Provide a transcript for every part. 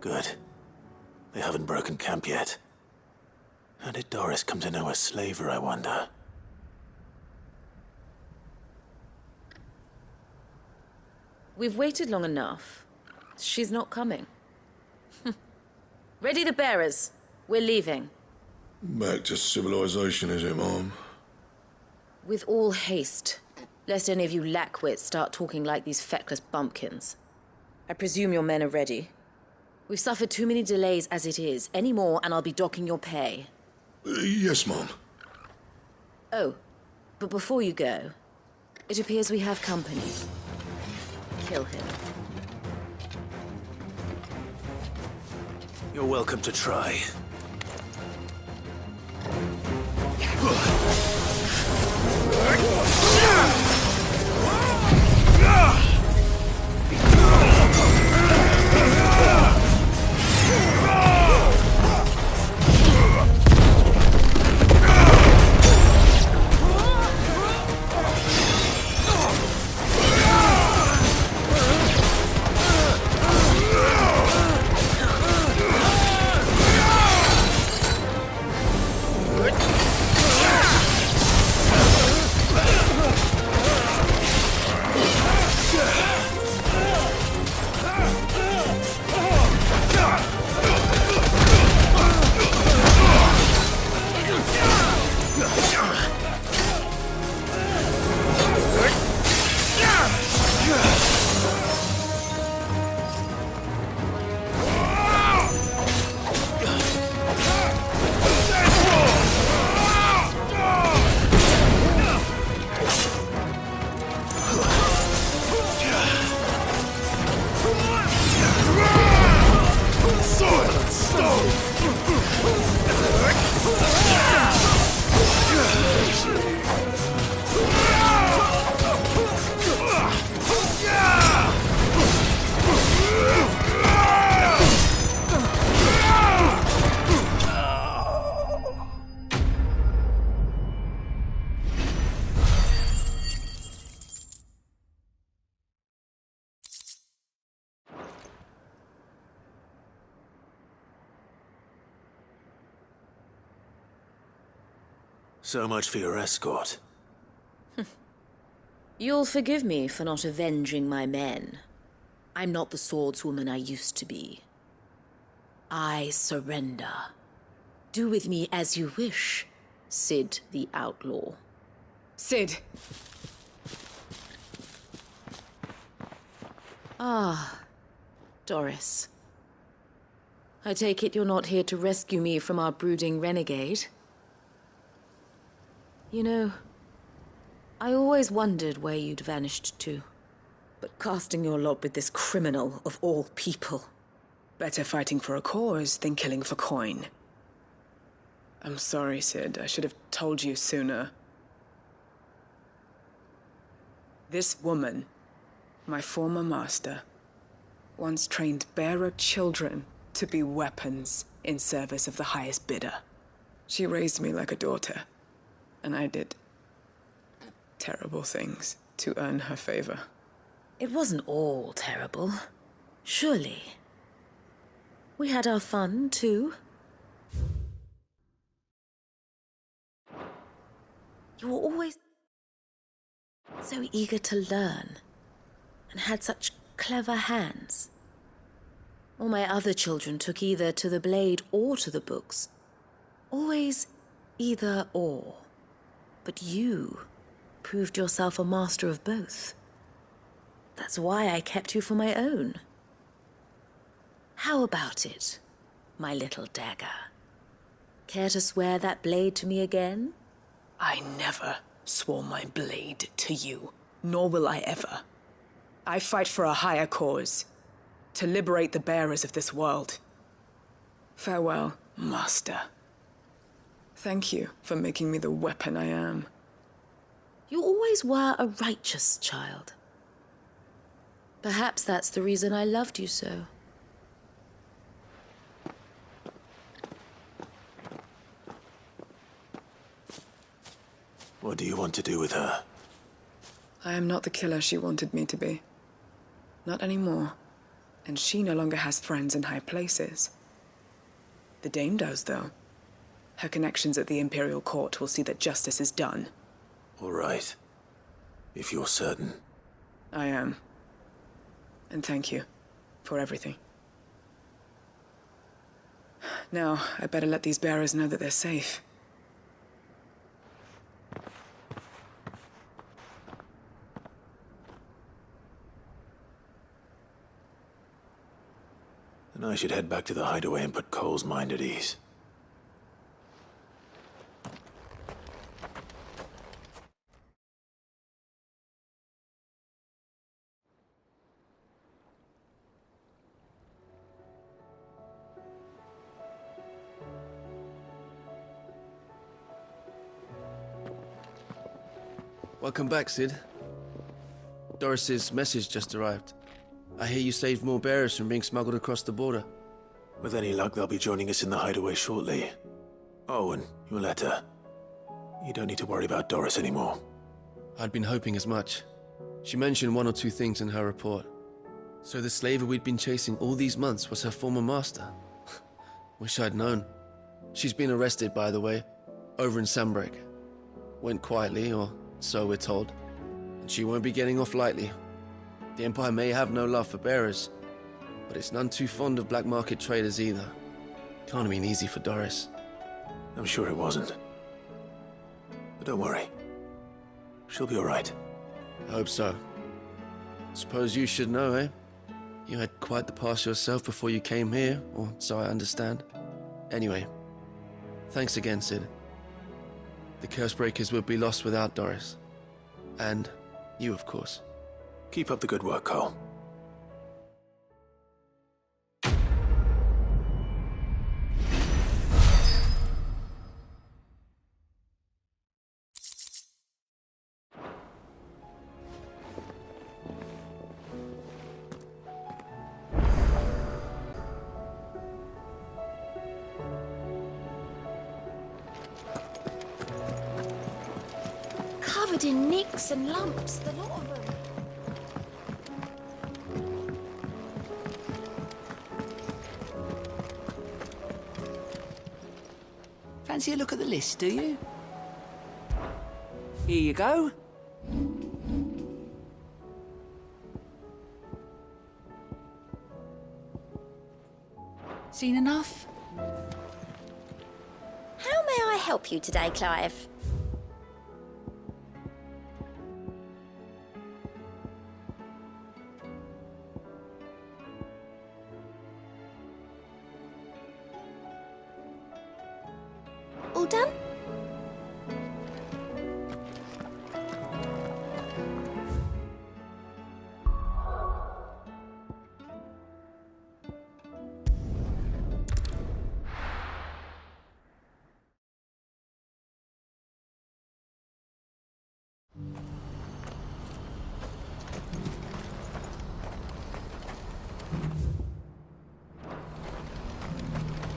Good. They haven't broken camp yet. How did Doris come to know a slaver, I wonder? We've waited long enough. She's not coming. Ready the bearers. We're leaving. Back to civilization, is it, Mom? With all haste, lest any of you lackwits start talking like these feckless bumpkins. I presume your men are ready. We've suffered too many delays as it is. Any more and I'll be docking your pay. Yes, Mom. Oh, but before you go, it appears we have company. Kill him. You're welcome to try. So much for your escort. You'll forgive me for not avenging my men. I'm not the swordswoman I used to be. I surrender. Do with me as you wish, Sid the Outlaw. Sid! Ah, Doris. I take it you're not here to rescue me from our brooding renegade? You know, I always wondered where you'd vanished to. But casting your lot with this criminal of all people. Better fighting for a cause than killing for coin. I'm sorry, Sid. I should have told you sooner. This woman, my former master, once trained bearer children to be weapons in service of the highest bidder. She raised me like a daughter. And I did terrible things to earn her favor. It wasn't all terrible, surely. We had our fun, too. You were always so eager to learn, and had such clever hands. All my other children took either to the blade or to the books. Always either or. But you proved yourself a master of both. That's why I kept you for my own. How about it, my little dagger? Care to swear that blade to me again? I never swore my blade to you, nor will I ever. I fight for a higher cause, to liberate the bearers of this world. Farewell, Master. Thank you for making me the weapon I am. You always were a righteous child. Perhaps that's the reason I loved you so. What do you want to do with her? I am not the killer she wanted me to be. Not anymore. And she no longer has friends in high places. The Dame does, though. Her connections at the Imperial Court will see that justice is done. All right. If you're certain. I am. And thank you for everything. Now, I better let these bearers know that they're safe. Then I should head back to the hideaway and put Cole's mind at ease. Welcome back, Sid. Doris's message just arrived. I hear you saved more bearers from being smuggled across the border. With any luck, they'll be joining us in the hideaway shortly. Oh, and your letter. You don't need to worry about Doris anymore. I'd been hoping as much. She mentioned one or two things in her report. So the slaver we'd been chasing all these months was her former master. Wish I'd known. She's been arrested, by the way, over in Sanbreque. Went quietly, or so we're told. And she won't be getting off lightly. The Empire may have no love for bearers, but it's none too fond of black market traders either. Can't have been easy for Doris. I'm sure it wasn't. But don't worry. She'll be all right. I hope so. Suppose you should know, eh? You had quite the past yourself before you came here, or so I understand. Anyway, thanks again, Sid. The Cursebreakers would be lost without Doris. And you, of course. Keep up the good work, Cole. Covered in nicks and lumps, the lot of them. Fancy a look at the list, do you? Here you go. Seen enough? How may I help you today, Clive? All done?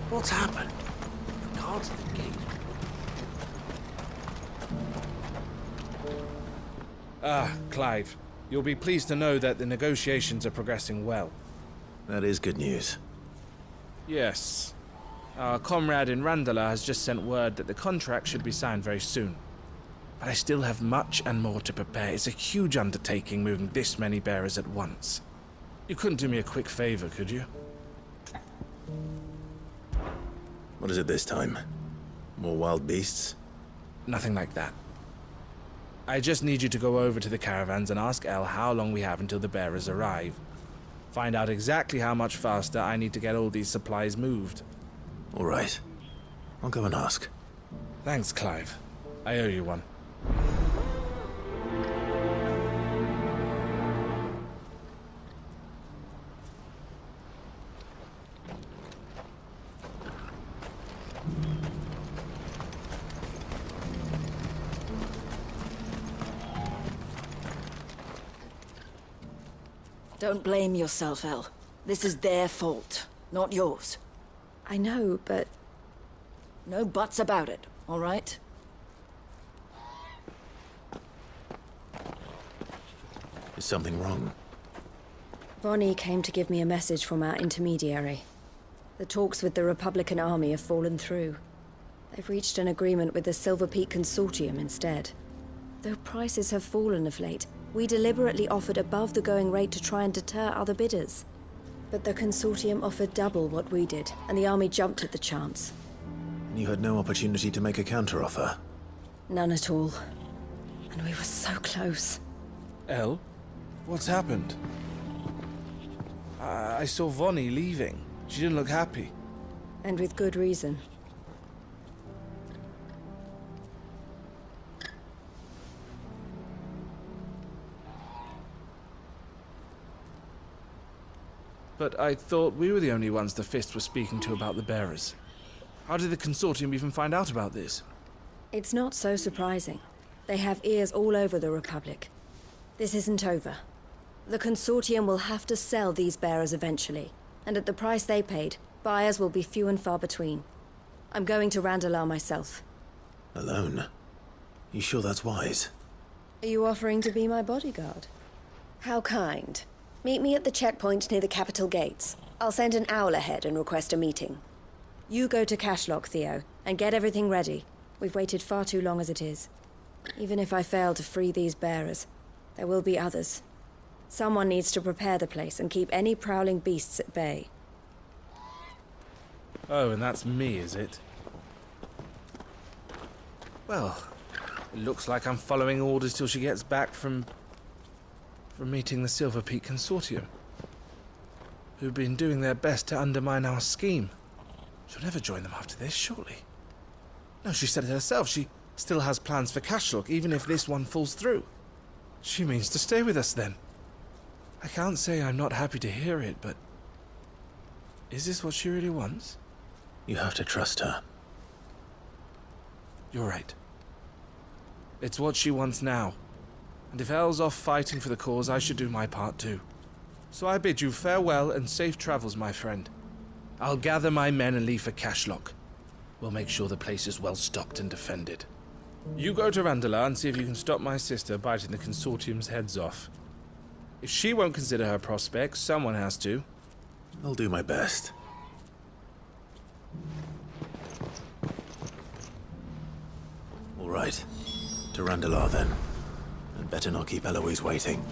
What's happened? The guards at the gate. Ah, Clive. You'll be pleased to know that the negotiations are progressing well. That is good news. Yes. Our comrade in Randala has just sent word that the contract should be signed very soon. But I still have much and more to prepare. It's a huge undertaking moving this many bearers at once. You couldn't do me a quick favor, could you? What is it this time? More wild beasts? Nothing like that. I just need you to go over to the caravans and ask El how long we have until the bearers arrive. Find out exactly how much faster I need to get all these supplies moved. All right. I'll go and ask. Thanks, Clive. I owe you one. Don't blame yourself, El. This is their fault, not yours. I know, but No buts about it, all right? Is something wrong? Vonnie came to give me a message from our intermediary. The talks with the Republican army have fallen through. They've reached an agreement with the Silver Peak Consortium instead. Though prices have fallen of late, we deliberately offered above the going rate to try and deter other bidders. But the Consortium offered double what we did, and the army jumped at the chance. And you had no opportunity to make a counteroffer? None at all. And we were so close. Elle? What's happened? I saw Vonnie leaving. She didn't look happy. And with good reason. But I thought we were the only ones the Fist were speaking to about the bearers. How did the Consortium even find out about this? It's not so surprising. They have ears all over the Republic. This isn't over. The Consortium will have to sell these bearers eventually, and at the price they paid, buyers will be few and far between. I'm going to Randalar myself. Alone? You sure that's wise? Are you offering to be my bodyguard? How kind. Meet me at the checkpoint near the capital gates. I'll send an owl ahead and request a meeting. You go to Cashlock, Theo, and get everything ready. We've waited far too long as it is. Even if I fail to free these bearers, there will be others. Someone needs to prepare the place and keep any prowling beasts at bay. Oh, and that's me, is it? Well, it looks like I'm following orders till she gets back from meeting the Silver Peak Consortium, who've been doing their best to undermine our scheme. She'll never join them after this, surely. No, she said it herself. She still has plans for Cashlock, even if this one falls through. She means to stay with us, then. I can't say I'm not happy to hear it, but... is this what she really wants? You have to trust her. You're right. It's what she wants now. And if Elle's off fighting for the cause, I should do my part too. So I bid you farewell and safe travels, my friend. I'll gather my men and leave for Cashlock. We'll make sure the place is well stocked and defended. You go to Randalar and see if you can stop my sister biting the Consortium's heads off. If she won't consider her prospects, someone has to. I'll do my best. All right. To Randalar, then. And better not keep Eloise waiting.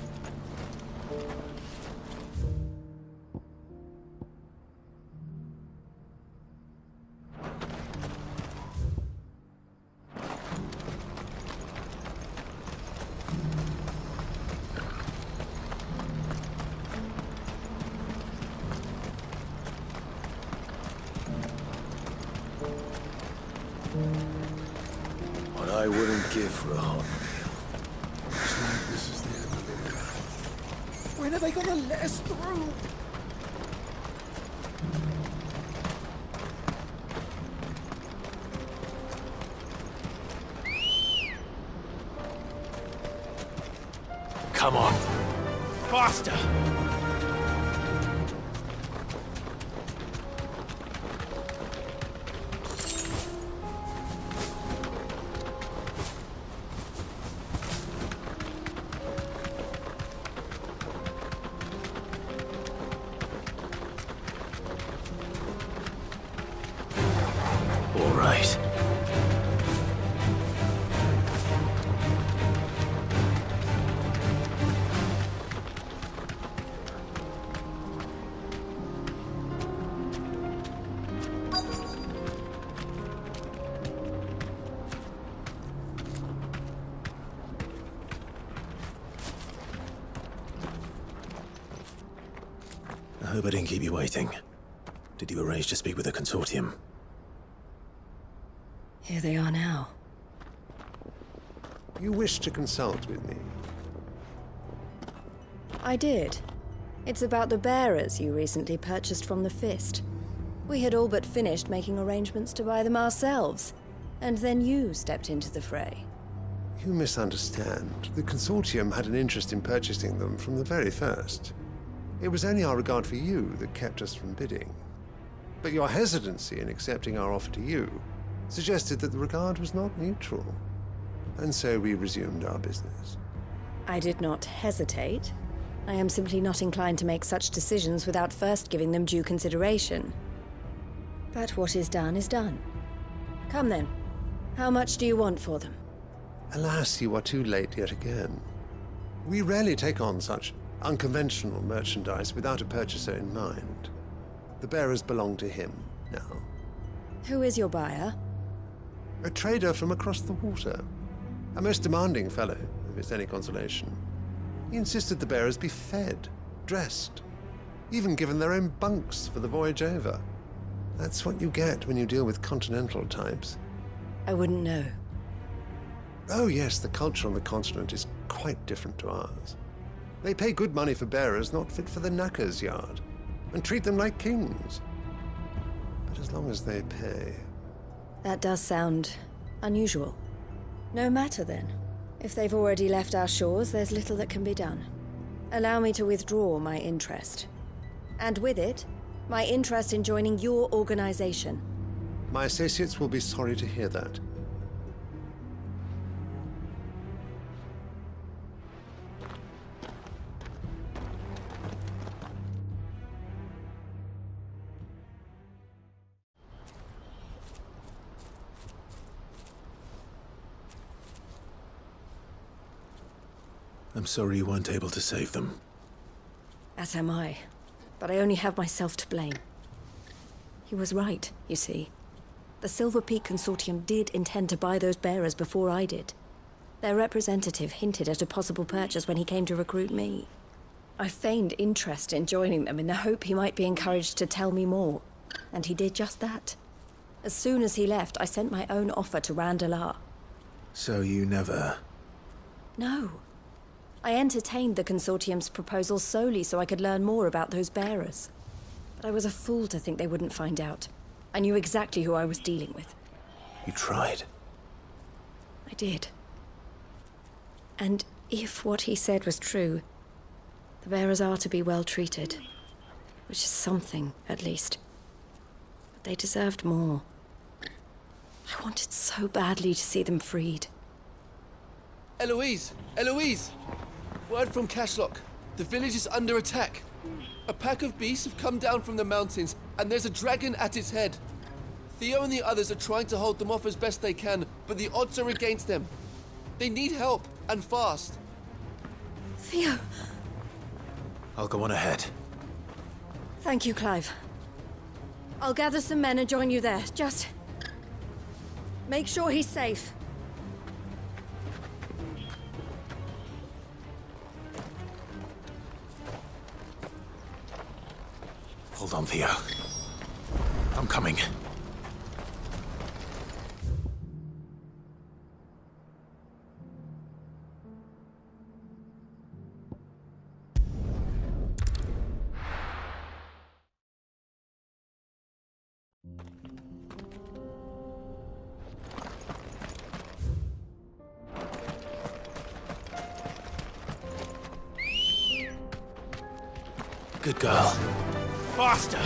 What I wouldn't give for a hot. This is the end of the road. When are they gonna let us through? Come on! Faster! All right. I hope I didn't keep you waiting. Did you arrange to speak with the Consortium? Here they are now. You wish to consult with me? I did. It's about the bearers you recently purchased from the Fist. We had all but finished making arrangements to buy them ourselves, and then you stepped into the fray. You misunderstand. The Consortium had an interest in purchasing them from the very first. It was only our regard for you that kept us from bidding. But your hesitancy in accepting our offer to you suggested that the regard was not mutual. And so we resumed our business. I did not hesitate. I am simply not inclined to make such decisions without first giving them due consideration. But what is done is done. Come then. How much do you want for them? Alas, you are too late yet again. We rarely take on such unconventional merchandise without a purchaser in mind. The bearers belong to him now. Who is your buyer? A trader from across the water. A most demanding fellow, if it's any consolation. He insisted the bearers be fed, dressed, even given their own bunks for the voyage over. That's what you get when you deal with continental types. I wouldn't know. Oh yes, the culture on the continent is quite different to ours. They pay good money for bearers not fit for the knacker's yard, and treat them like kings. But as long as they pay... That does sound unusual. No matter then. If they've already left our shores, there's little that can be done. Allow me to withdraw my interest. And with it, my interest in joining your organization. My associates will be sorry to hear that. I'm sorry you weren't able to save them. As am I. But I only have myself to blame. He was right, you see. The Silver Peak Consortium did intend to buy those bearers before I did. Their representative hinted at a possible purchase when he came to recruit me. I feigned interest in joining them in the hope he might be encouraged to tell me more. And he did just that. As soon as he left, I sent my own offer to Randalar. So you never... No. I entertained the Consortium's proposal solely so I could learn more about those bearers. But I was a fool to think they wouldn't find out. I knew exactly who I was dealing with. You tried. I did. And if what he said was true, the bearers are to be well treated. Which is something, at least. But they deserved more. I wanted so badly to see them freed. Eloise! Eloise! Word from Cashlock. The village is under attack. A pack of beasts have come down from the mountains, and there's a dragon at its head. Theo and the others are trying to hold them off as best they can, but the odds are against them. They need help, and fast. Theo! I'll go on ahead. Thank you, Clive. I'll gather some men and join you there. Just... make sure he's safe. Hold on, Theo. I'm coming. Good girl. Faster!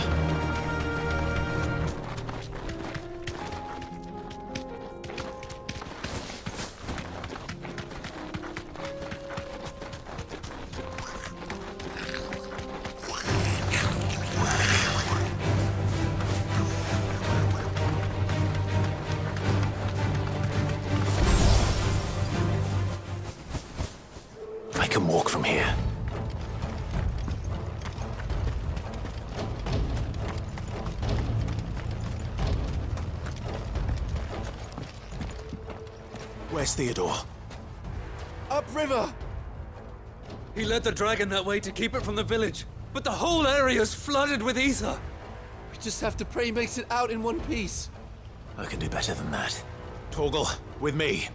I can walk from here. Where's Theodore? Upriver! He led the dragon that way to keep it from the village, but the whole area's flooded with aether. We just have to pray he makes it out in one piece. I can do better than that. Torgal, with me.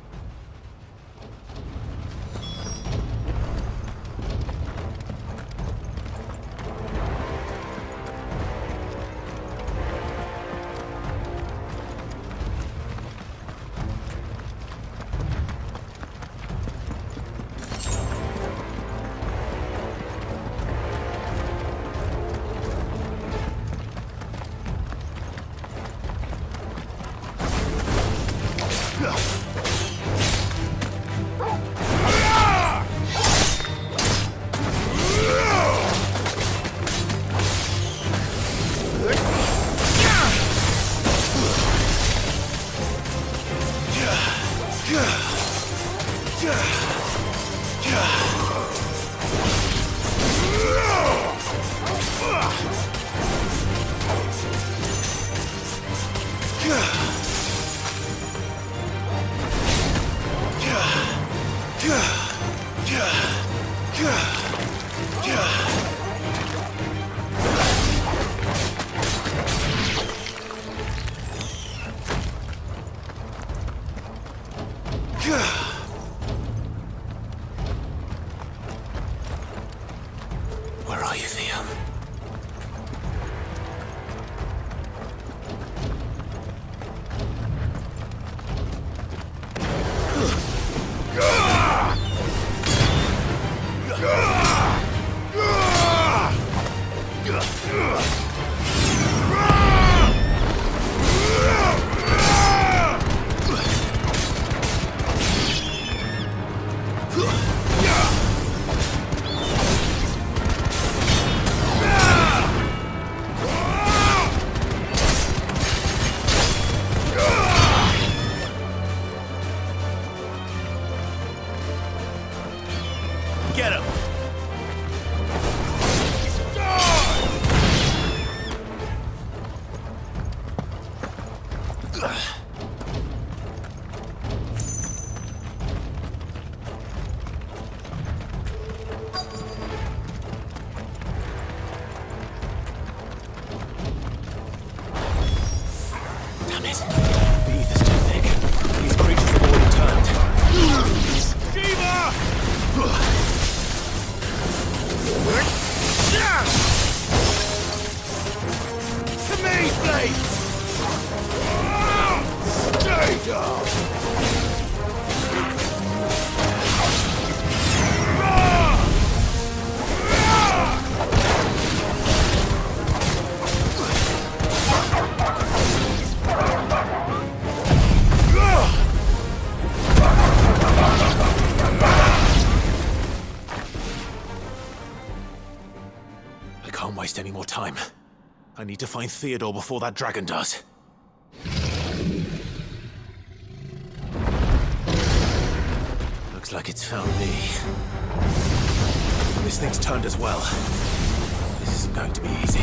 Damn it. The ether's too thick. These creatures have already turned. Shiva! To me, Blight! Stay down! I can't waste any more time. I need to find Theodore before that dragon does. Looks like it's found me. This thing's turned as well. This isn't going to be easy.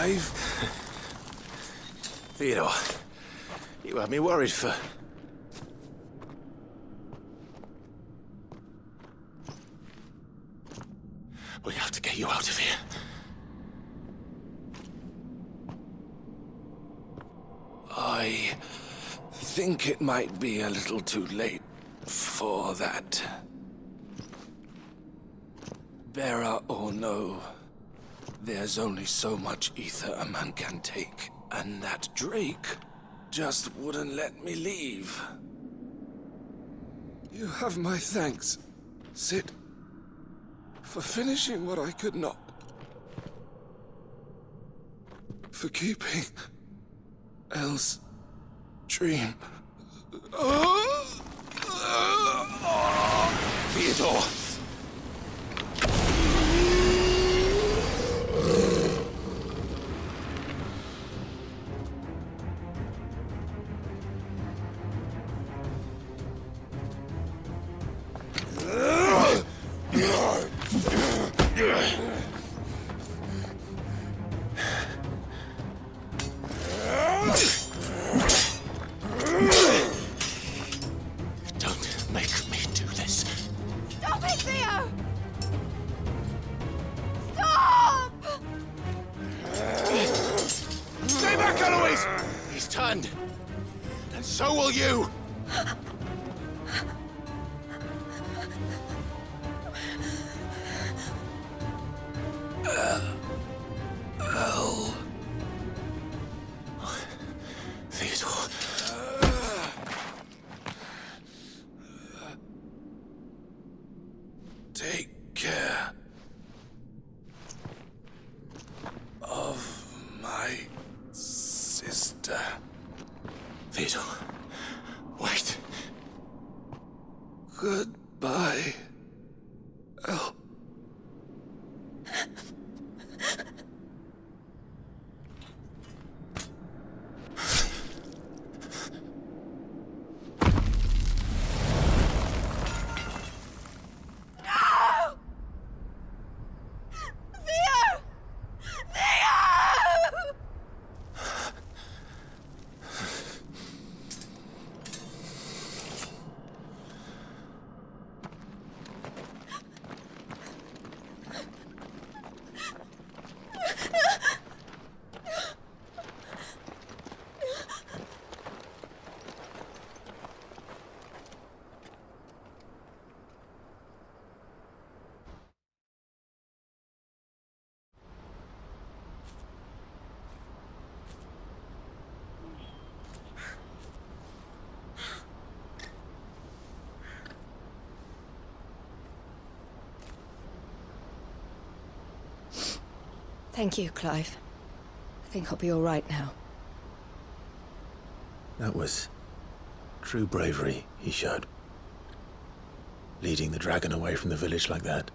Clive. Theodore, you had me worried for... We have to get you out of here. I think it might be a little too late for that. Bearer or no, there's only so much ether a man can take, and that Drake just wouldn't let me leave. You have my thanks, Sid, for finishing what I could not. For keeping Elle's dream. Theodore! So will you! Elle. Theodore. Take care of my sister. Theodore, wait. Goodbye, Elle. Thank you, Clive. I think I'll be all right now. That was true bravery he showed. Leading the dragon away from the village like that.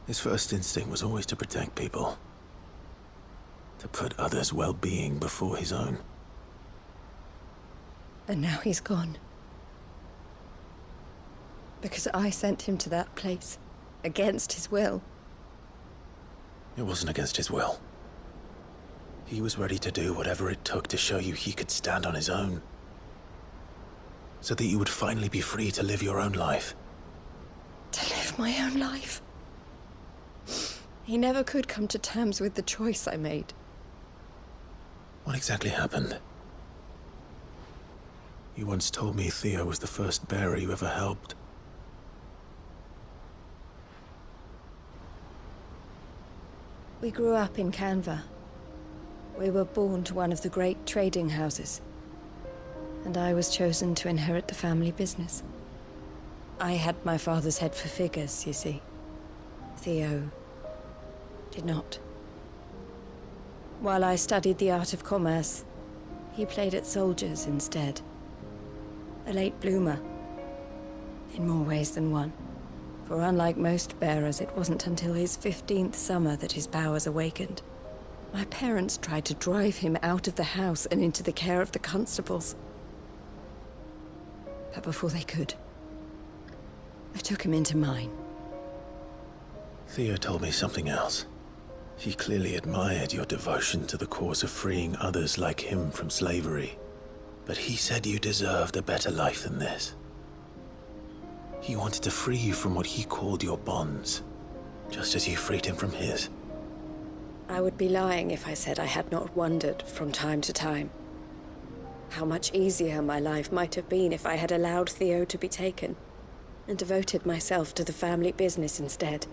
His first instinct was always to protect people. To put others' well-being before his own. And now he's gone. Because I sent him to that place, against his will. It wasn't against his will. He was ready to do whatever it took to show you he could stand on his own. So that you would finally be free to live your own life. To live my own life? He never could come to terms with the choice I made. What exactly happened? You once told me Theo was the first bearer you ever helped. We grew up in Canva. We were born to one of the great trading houses. And I was chosen to inherit the family business. I had my father's head for figures, you see. Theo did not. While I studied the art of commerce, he played at soldiers instead. A late bloomer, in more ways than one. For unlike most bearers, it wasn't until his 15th summer that his powers awakened. My parents tried to drive him out of the house and into the care of the constables. But before they could, I took him into mine. Theo told me something else. He clearly admired your devotion to the cause of freeing others like him from slavery. But he said you deserved a better life than this. He wanted to free you from what he called your bonds, just as you freed him from his. I would be lying if I said I had not wondered from time to time how much easier my life might have been if I had allowed Theo to be taken and devoted myself to the family business instead.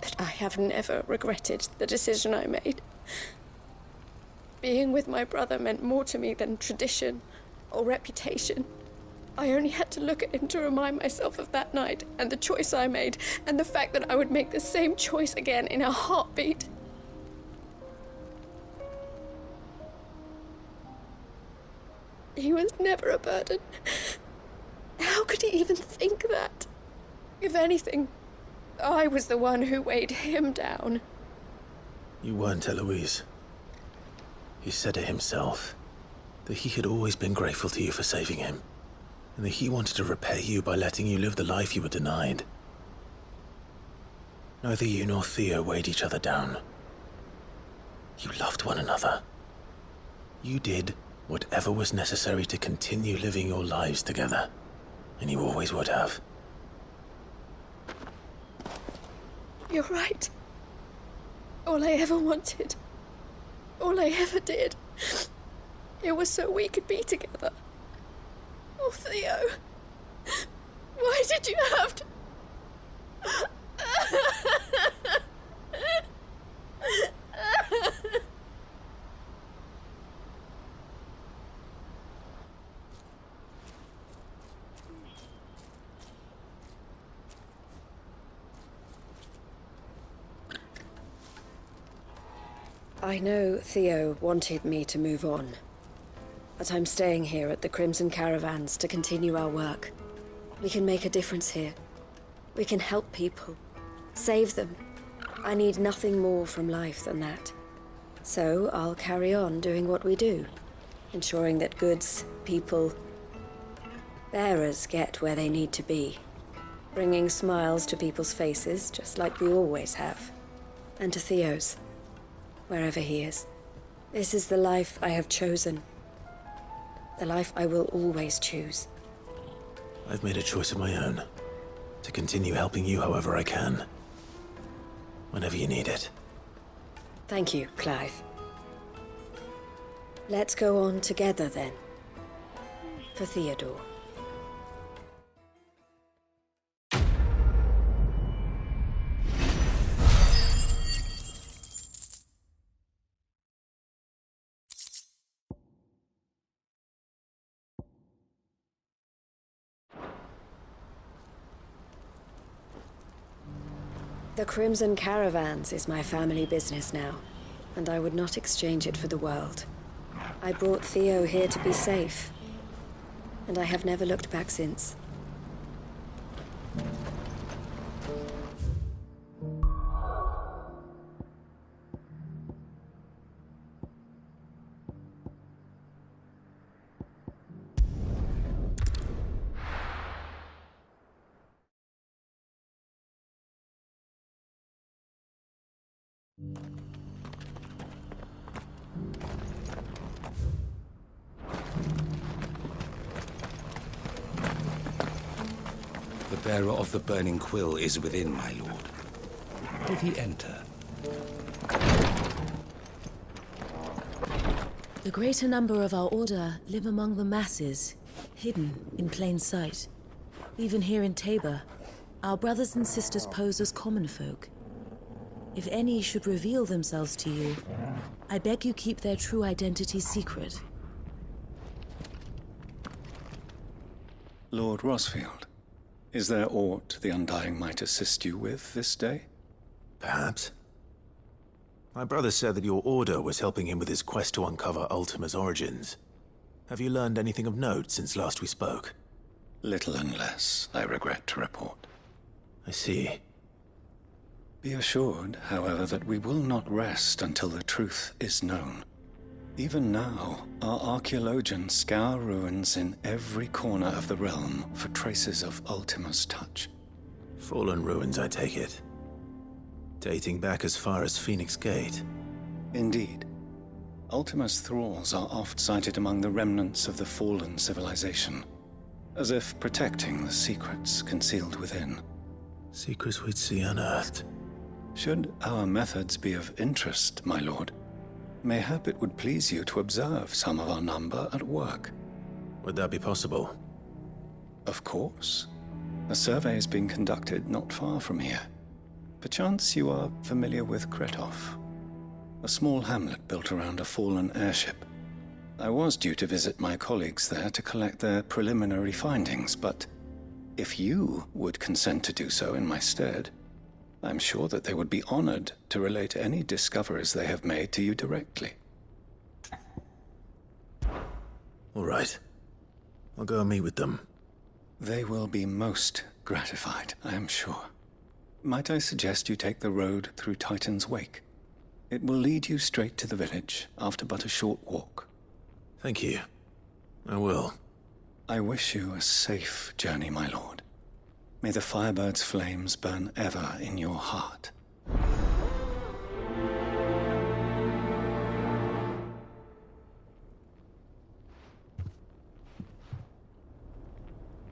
But I have never regretted the decision I made. Being with my brother meant more to me than tradition or reputation. I only had to look at him to remind myself of that night and the choice I made, and the fact that I would make the same choice again in a heartbeat. He was never a burden. How could he even think that? If anything, I was the one who weighed him down. You weren't, Eloise. He said it himself, that he had always been grateful to you for saving him, and that he wanted to repay you by letting you live the life you were denied. Neither you nor Theo weighed each other down. You loved one another. You did whatever was necessary to continue living your lives together, and you always would have. You're right. All I ever wanted, all I ever did, it was so we could be together. Oh, Theo, why did you have to... I know Theo wanted me to move on, but I'm staying here at the Crimson Caravans to continue our work. We can make a difference here. We can help people, save them. I need nothing more from life than that. So I'll carry on doing what we do, ensuring that goods, people, bearers get where they need to be, bringing smiles to people's faces just like we always have, and to Theo's. Wherever he is. This is the life I have chosen. The life I will always choose. I've made a choice of my own. To continue helping you however I can. Whenever you need it. Thank you, Clive. Let's go on together then. For Theodore. The Crimson Caravans is my family business now, and I would not exchange it for the world. I brought Theo here to be safe, and I have never looked back since. The bearer of the burning quill is within, my lord. Did he enter? The greater number of our order live among the masses, hidden in plain sight. Even here in Tabor, our brothers and sisters pose as common folk. If any should reveal themselves to you, I beg you keep their true identity secret. Lord Rosfield, is there aught the Undying might assist you with this day? Perhaps. My brother said that your order was helping him with his quest to uncover Ultima's origins. Have you learned anything of note since last we spoke? Little and less, I regret to report. I see. Be assured, however, that we will not rest until the truth is known. Even now, our archaeologians scour ruins in every corner of the realm for traces of Ultima's touch. Fallen ruins, I take it. Dating back as far as Phoenix Gate. Indeed. Ultima's thralls are oft sighted among the remnants of the fallen civilization, as if protecting the secrets concealed within. Secrets we'd see unearthed. Should our methods be of interest, my lord, mayhap it would please you to observe some of our number at work. Would that be possible? Of course. A survey is being conducted not far from here. Perchance you are familiar with Kretov, a small hamlet built around a fallen airship. I was due to visit my colleagues there to collect their preliminary findings, but if you would consent to do so in my stead, I'm sure that they would be honored to relate any discoveries they have made to you directly. All right. I'll go and meet with them. They will be most gratified, I am sure. Might I suggest you take the road through Titan's Wake? It will lead you straight to the village after but a short walk. Thank you. I will. I wish you a safe journey, my lord. May the Firebird's flames burn ever in your heart.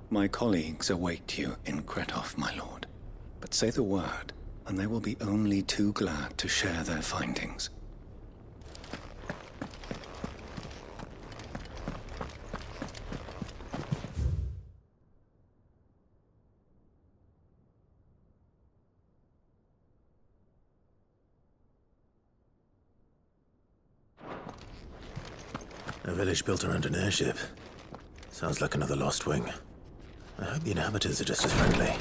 My colleagues await you in Kretov, my lord. But say the word, and they will be only too glad to share their findings. A village built around an airship. Sounds like another lost wing. I hope the inhabitants are just as friendly.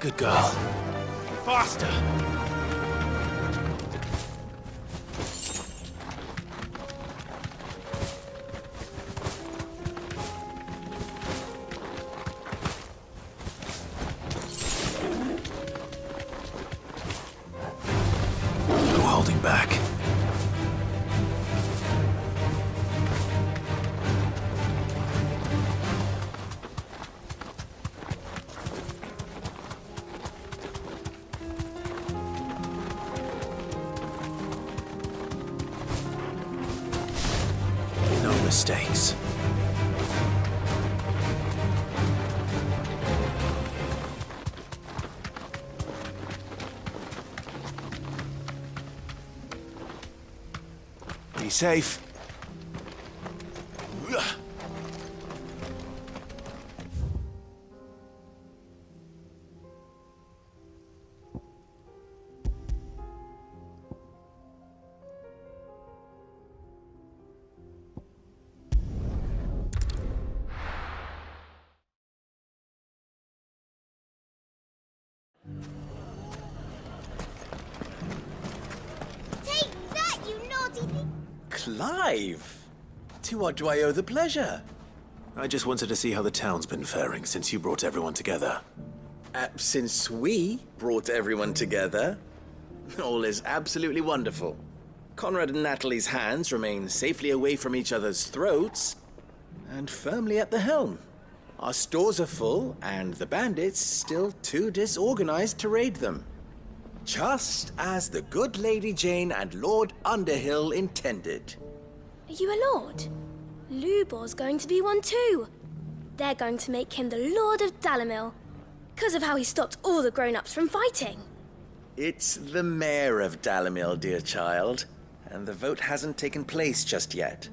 Good girl. Faster! No holding back. Mistakes. Be safe. Clive! To what do I owe the pleasure? I just wanted to see how the town's been faring since you brought everyone together. Since we brought everyone together, all is absolutely wonderful. Conrad and Natalie's hands remain safely away from each other's throats, and firmly at the helm. Our stores are full, and the bandits still too disorganized to raid them. Just as the good Lady Jane and Lord Underhill intended. Are you a lord? Lubor's going to be one too. They're going to make him the Lord of Dhalmekian, because of how he stopped all the grown-ups from fighting. It's the mayor of Dhalmekian, dear child, and the vote hasn't taken place just yet.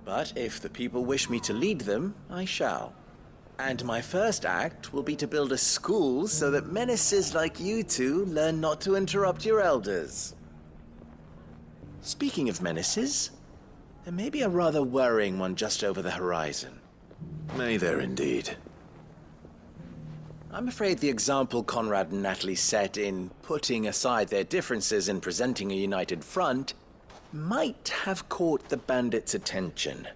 But if the people wish me to lead them, I shall. And my first act will be to build a school so that menaces like you two learn not to interrupt your elders. Speaking of menaces, there may be a rather worrying one just over the horizon. May there indeed. I'm afraid the example Conrad and Natalie set in putting aside their differences and presenting a united front might have caught the bandits' attention.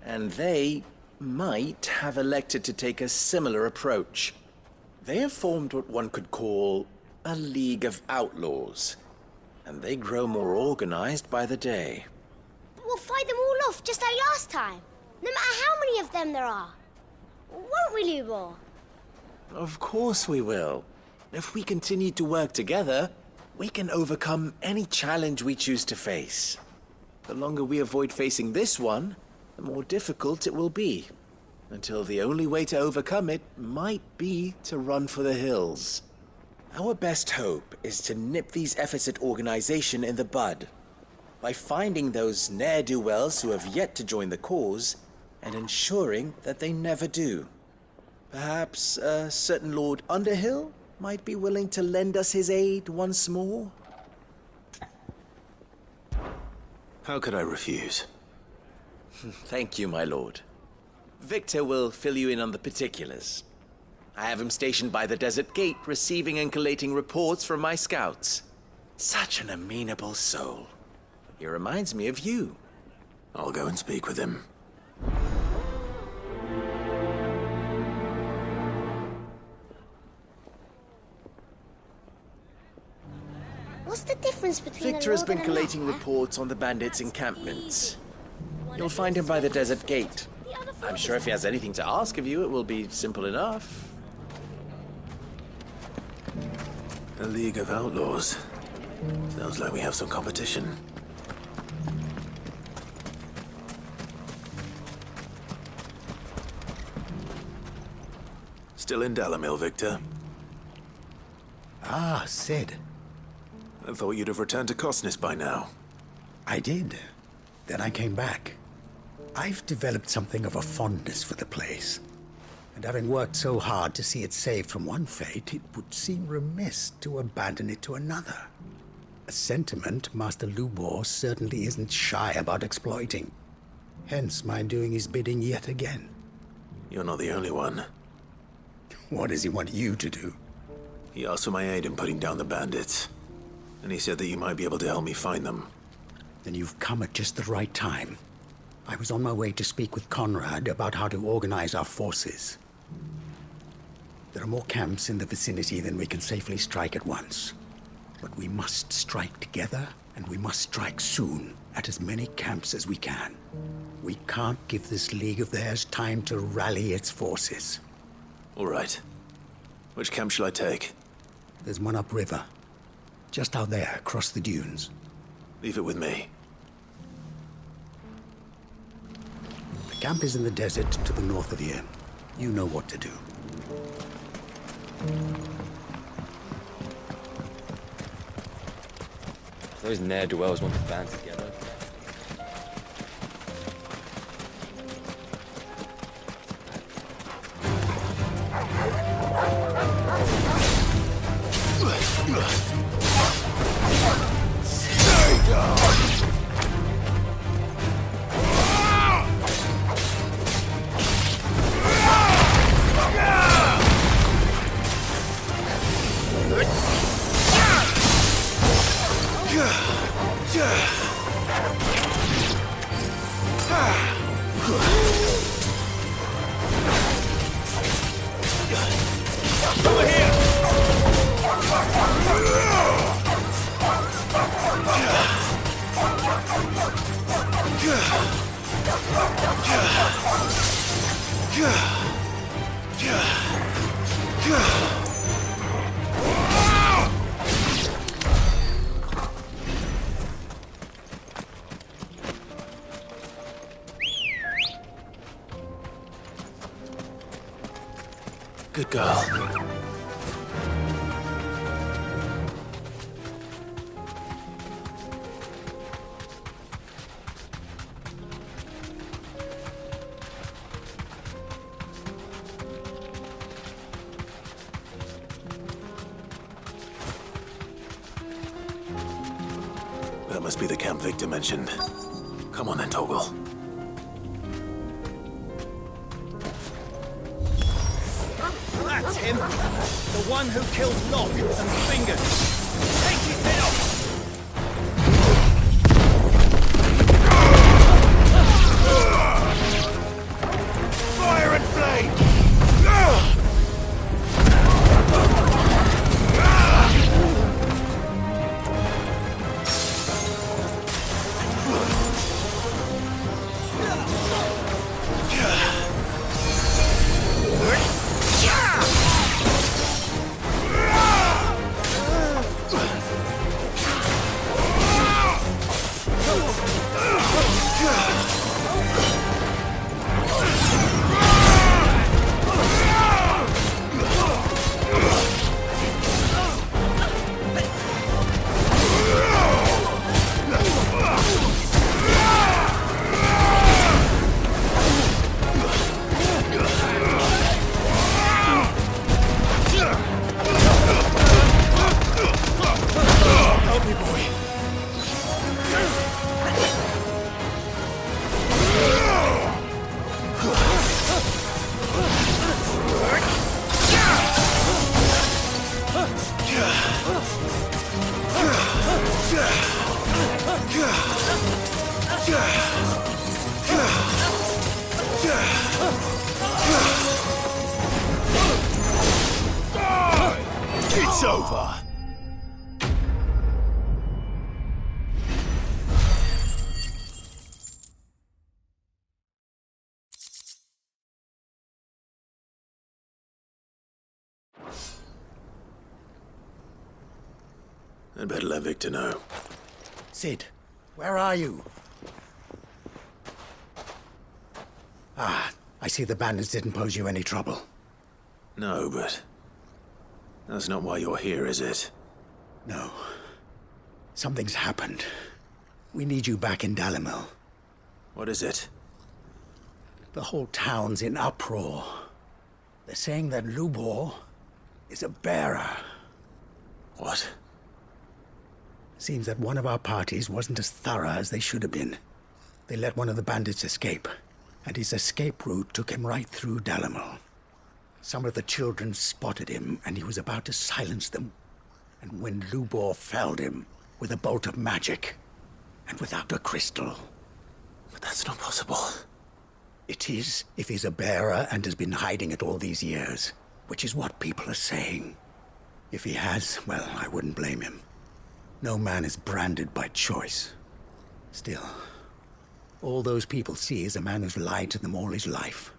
And they might have elected to take a similar approach. They have formed what one could call a League of Outlaws, and they grow more organized by the day. But we'll fight them all off just like last time, no matter how many of them there are. Won't we, Lubor? Of course we will. If we continue to work together, we can overcome any challenge we choose to face. The longer we avoid facing this one, the more difficult it will be, until the only way to overcome it might be to run for the hills. Our best hope is to nip these efforts at organization in the bud, by finding those ne'er-do-wells who have yet to join the cause, and ensuring that they never do. Perhaps a certain Lord Underhill might be willing to lend us his aid once more? How could I refuse? Thank you, my lord. Victor will fill you in on the particulars. I have him stationed by the desert gate, receiving and collating reports from my scouts. Such an amenable soul. He reminds me of you. I'll go and speak with him. What's the difference between Victor has been collating reports on the bandits' encampments. You'll find him by the desert gate. I'm sure if he has anything to ask of you, it will be simple enough. A League of Outlaws. Sounds like we have some competition. Still in Dalamil, Victor? Ah, Sid. I thought you'd have returned to Cosnis by now. I did. Then I came back. I've developed something of a fondness for the place. And having worked so hard to see it saved from one fate, it would seem remiss to abandon it to another. A sentiment Master Lubor certainly isn't shy about exploiting. Hence my doing his bidding yet again. You're not the only one. What does he want you to do? He asked for my aid in putting down the bandits. And he said that you might be able to help me find them. Then you've come at just the right time. I was on my way to speak with Conrad about how to organize our forces. There are more camps in the vicinity than we can safely strike at once. But we must strike together, and we must strike soon at as many camps as we can. We can't give this league of theirs time to rally its forces. All right. Which camp shall I take? There's one upriver. Just out there, across the dunes. Leave it with me. The camp is in the desert to the north of here. You know what to do. Those ne'er-do-wells want to band together. Good girl. That must be the camp Victor mentioned. Come on then, Toggle. him? The one who killed Locke and Fingers. Take his head off! Fire and flame! It's over. I'd better let Victor know. Sid, where are you? Ah, I see the bandits didn't pose you any trouble. No, but that's not why you're here, is it? No. Something's happened. We need you back in Dhalmekian. What is it? The whole town's in uproar. They're saying that Lubor is a bearer. What? Seems that one of our parties wasn't as thorough as they should have been. They let one of the bandits escape, and his escape route took him right through Dhalmekian. Some of the children spotted him, and he was about to silence them. And when Lubor felled him with a bolt of magic, and without a crystal. But that's not possible. It is, if he's a bearer and has been hiding it all these years, which is what people are saying. If he has, well, I wouldn't blame him. No man is branded by choice. Still, all those people see is a man who's lied to them all his life.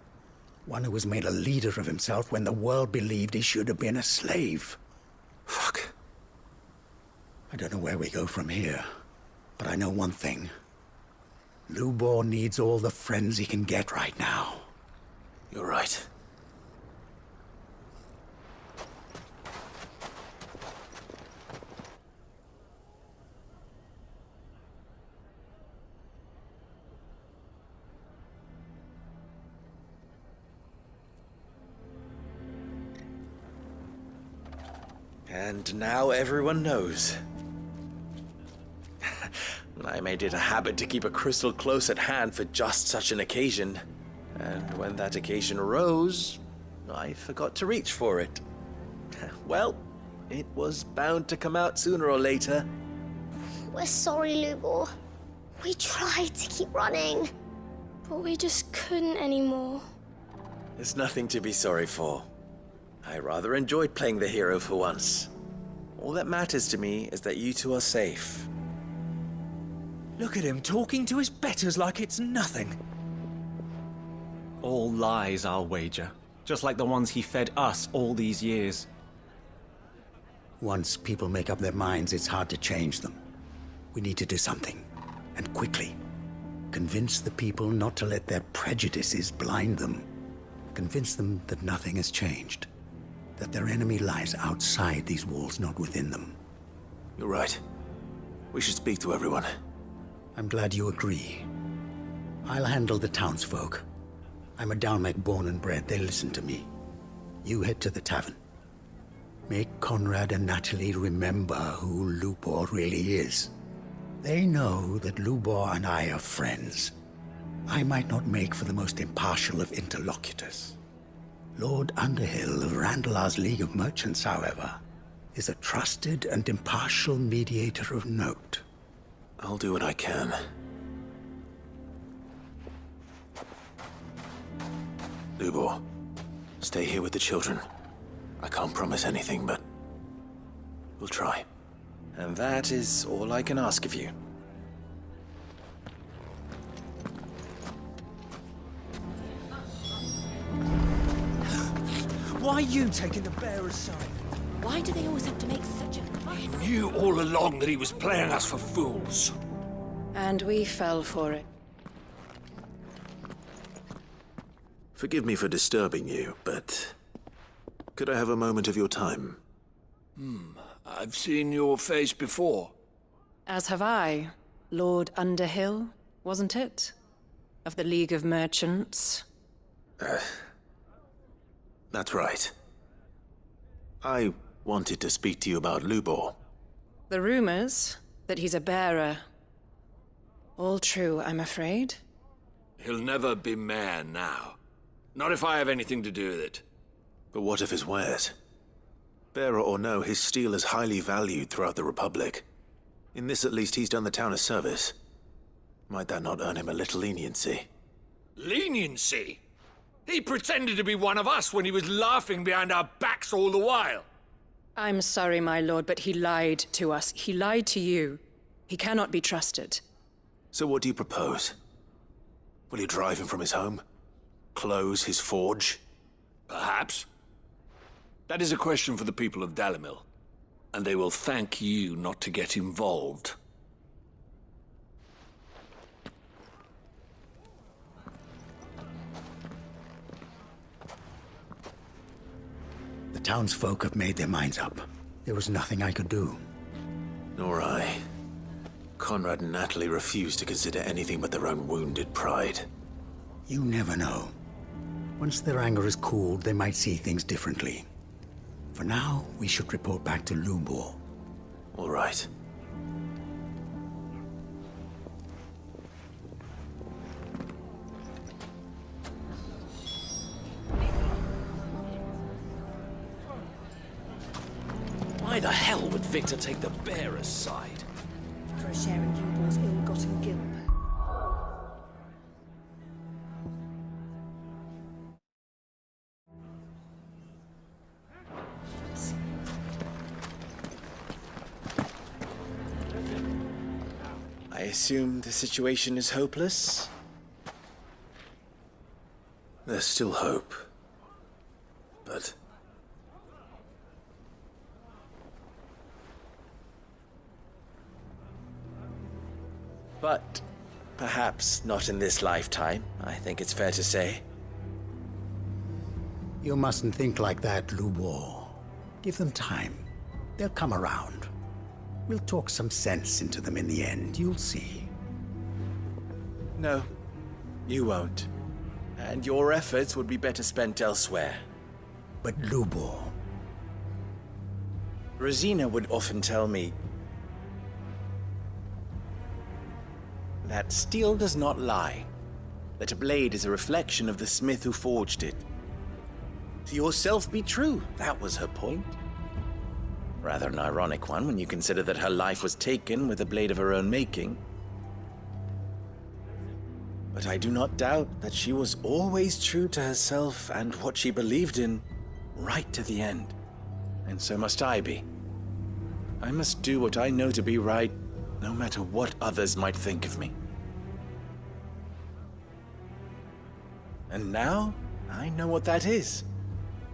One who was made a leader of himself when the world believed he should have been a slave. Fuck. I don't know where we go from here, but I know one thing. Lubor needs all the friends he can get right now. You're right. And now everyone knows. I made it a habit to keep a crystal close at hand for just such an occasion. And when that occasion arose, I forgot to reach for it. Well, it was bound to come out sooner or later. We're sorry, Lubor. We tried to keep running, but we just couldn't anymore. There's nothing to be sorry for. I rather enjoyed playing the hero for once. All that matters to me is that you two are safe. Look at him talking to his betters like it's nothing. All lies, I'll wager. Just like the ones he fed us all these years. Once people make up their minds, it's hard to change them. We need to do something, and quickly. Convince the people not to let their prejudices blind them. Convince them that nothing has changed. That their enemy lies outside these walls, not within them. You're right. We should speak to everyone. I'm glad you agree. I'll handle the townsfolk. I'm a Dhalmek born and bred. They'll listen to me. You head to the tavern. Make Conrad and Natalie remember who Lubor really is. They know that Lubor and I are friends. I might not make for the most impartial of interlocutors, Lord Underhill of Randalar's League of Merchants, however, is a trusted and impartial mediator of note. I'll do what I can. Lubor, stay here with the children. I can't promise anything, but we'll try. And that is all I can ask of you. Why are you taking the bearer's side? Why do they always have to make such a... He knew all along that he was playing us for fools. And we fell for it. Forgive me for disturbing you, but could I have a moment of your time? I've seen your face before. As have I. Lord Underhill, wasn't it? Of the League of Merchants. That's right. I wanted to speak to you about Lubor. The rumors that he's a bearer. All true, I'm afraid. He'll never be mayor now. Not if I have anything to do with it. But what of his wares? Bearer or no, his steel is highly valued throughout the Republic. In this at least, he's done the town a service. Might that not earn him a little leniency? Leniency? He pretended to be one of us when he was laughing behind our backs all the while. I'm sorry, my lord, but he lied to us. He lied to you. He cannot be trusted. So what do you propose? Will you drive him from his home? Close his forge? Perhaps. That is a question for the people of Dalimil, and they will thank you not to get involved. The townsfolk have made their minds up. There was nothing I could do. Nor I. Conrad and Natalie refused to consider anything but their own wounded pride. You never know. Once their anger is cooled, they might see things differently. For now, we should report back to Lubor. All right. Why the hell would Victor take the bearer's side? For a share in Lubor's ill-gotten guilt. I assume the situation is hopeless? There's still hope. But... But perhaps not in this lifetime, I think it's fair to say. You mustn't think like that, Lubor. Give them time. They'll come around. We'll talk some sense into them in the end, you'll see. No, you won't. And your efforts would be better spent elsewhere. But Lubor... Rosina would often tell me that steel does not lie, that a blade is a reflection of the smith who forged it. To yourself be true, that was her point. Rather an ironic one when you consider that her life was taken with a blade of her own making. But I do not doubt that she was always true to herself and what she believed in, right to the end. And so must I be. I must do what I know to be right, no matter what others might think of me. And now, I know what that is.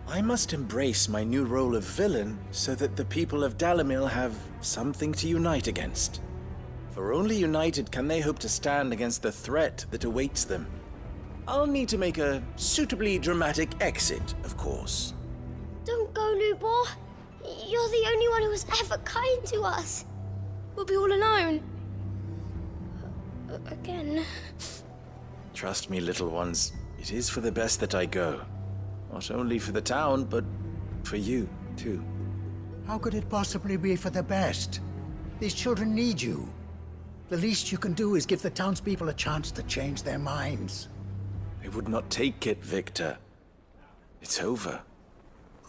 I must embrace my new role of villain so that the people of Dalimil have something to unite against. For only united can they hope to stand against the threat that awaits them. I'll need to make a suitably dramatic exit, of course. Don't go, Lubor. You're the only one who was ever kind to us. We'll be all alone. Again. Trust me, little ones. It is for the best that I go. Not only for the town, but for you, too. How could it possibly be for the best? These children need you. The least you can do is give the townspeople a chance to change their minds. They would not take it, Victor. It's over.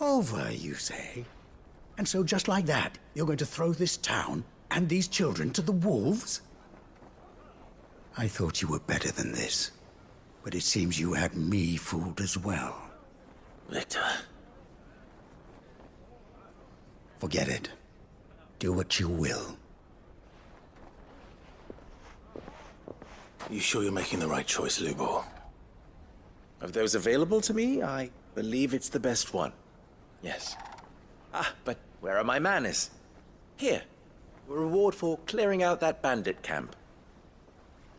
Over, you say? And so just like that, you're going to throw this town and these children to the wolves? I thought you were better than this, but it seems you had me fooled as well. Victor. Forget it. Do what you will. You sure you're making the right choice, Lubor? Of those available to me, I believe it's the best one. Yes. Ah, but where are my manners? Here. A reward for clearing out that bandit camp.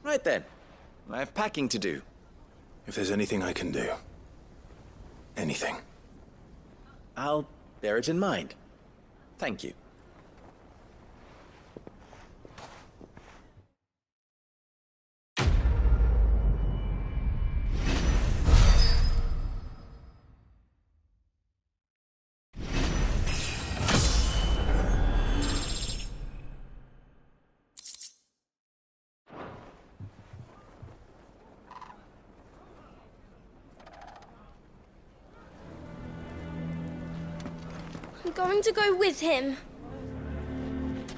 Right then. I have packing to do. If there's anything I can do. Anything. I'll bear it in mind. Thank you. I'm going to go with him.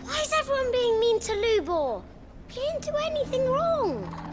Why is everyone being mean to Lubor? He didn't do anything wrong.